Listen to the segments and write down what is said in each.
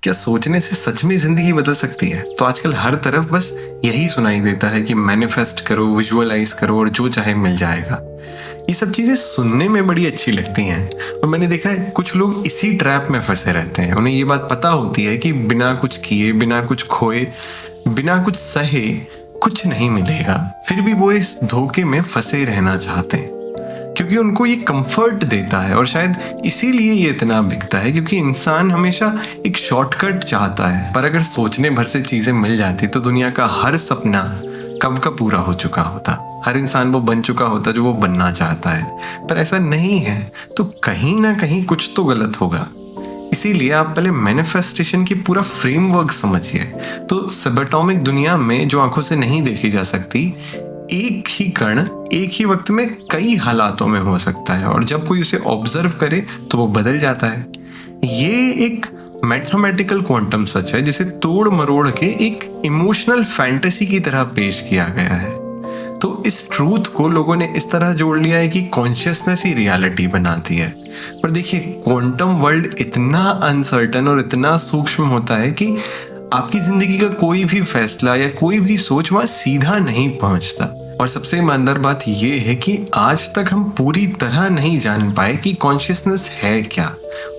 क्या सोचने से सच में जिंदगी बदल सकती है? तो आजकल हर तरफ बस यही सुनाई देता है कि मैनिफेस्ट करो, विजुअलाइज करो और जो चाहे मिल जाएगा। ये सब चीजें सुनने में बड़ी अच्छी लगती हैं, और मैंने देखा है कुछ लोग इसी ट्रैप में फंसे रहते हैं। उन्हें ये बात पता होती है कि बिना कुछ किए, बिना कुछ खोए, बिना कुछ सहे कुछ नहीं मिलेगा, फिर भी वो इस धोखे में फंसे रहना चाहते हैं क्योंकि उनको ये कंफर्ट देता है। और शायद इसीलिए ये इतना बिकता है क्योंकि इंसान हमेशा एक शॉर्टकट चाहता है। पर अगर सोचने भर से चीजें मिल जाती तो दुनिया का हर सपना कब का पूरा हो चुका होता, हर इंसान वो बन चुका होता जो वो बनना चाहता है। पर ऐसा नहीं है, तो कहीं ना कहीं कुछ तो गलत होगा। इसीलिए आप पहले मैनिफेस्टेशन की पूरा फ्रेमवर्क समझिए। तो सबएटॉमिक दुनिया में जो आंखों से नहीं देखी जा सकती, एक ही कण एक ही वक्त में कई हालातों में हो सकता है, और जब कोई उसे ऑब्जर्व करे तो वो बदल जाता है। ये एक मैथमेटिकल क्वांटम सच है जिसे तोड़ मरोड़ के एक इमोशनल फैंटेसी की तरह पेश किया गया है। तो इस ट्रूथ को लोगों ने इस तरह जोड़ लिया है कि कॉन्शियसनेस ही रियलिटी बनाती है। पर देखिए, क्वांटम वर्ल्ड इतना अनसर्टन और इतना सूक्ष्म होता है कि आपकी जिंदगी का कोई भी फैसला या कोई भी सोच वहां सीधा नहीं पहुंचता। और सबसे ईमानदार बात यह है कि आज तक हम पूरी तरह नहीं जान पाए कि कॉन्शियसनेस है क्या,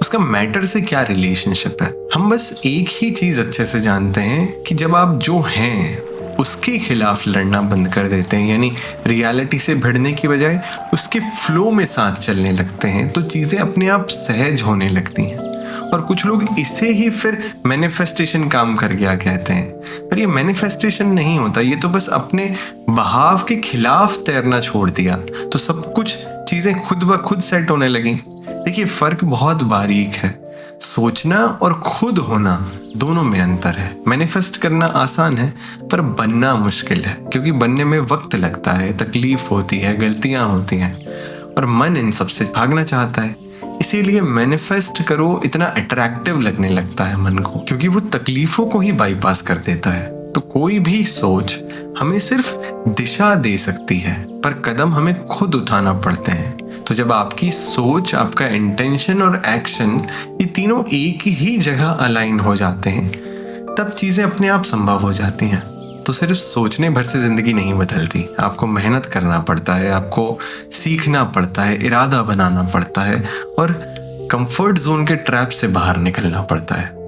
उसका मैटर से क्या रिलेशनशिप है। हम बस एक ही चीज अच्छे से जानते हैं कि जब आप जो हैं उसके खिलाफ लड़ना बंद कर देते हैं, यानी रियलिटी से भिड़ने की बजाय उसके फ्लो में साथ चलने लगते हैं, तो चीजें अपने आप सहज होने लगती हैं। और कुछ लोग इसे ही फिर मैनिफेस्टेशन काम कर गया कहते हैं। पर ये मैनिफेस्टेशन नहीं होता, ये तो बस अपने बहाव के खिलाफ तैरना छोड़ दिया तो सब कुछ चीजें खुद ब खुद सेट होने लगी। देखिए, फर्क बहुत बारीक है। सोचना और खुद होना दोनों में अंतर है। मैनिफेस्ट करना आसान है पर बनना मुश्किल है, क्योंकि बनने में वक्त लगता है, तकलीफ होती है, गलतियां होती हैं, और मन इन सब से भागना चाहता है। इसीलिए मैनिफेस्ट करो इतना अट्रैक्टिव लगने लगता है मन को, क्योंकि वो तकलीफों को ही बाईपास कर देता है। तो कोई भी सोच हमें सिर्फ दिशा दे सकती है, पर कदम हमें खुद उठाना पड़ते हैं। तो जब आपकी सोच, आपका इंटेंशन और एक्शन, ये तीनों एक ही जगह अलाइन हो जाते हैं, तब चीजें अपने आप संभव हो जाती हैं। तो सिर्फ सोचने भर से जिंदगी नहीं बदलती, आपको मेहनत करना पड़ता है, आपको सीखना पड़ता है, इरादा बनाना पड़ता है, और कंफर्ट जोन के ट्रैप से बाहर निकलना पड़ता है।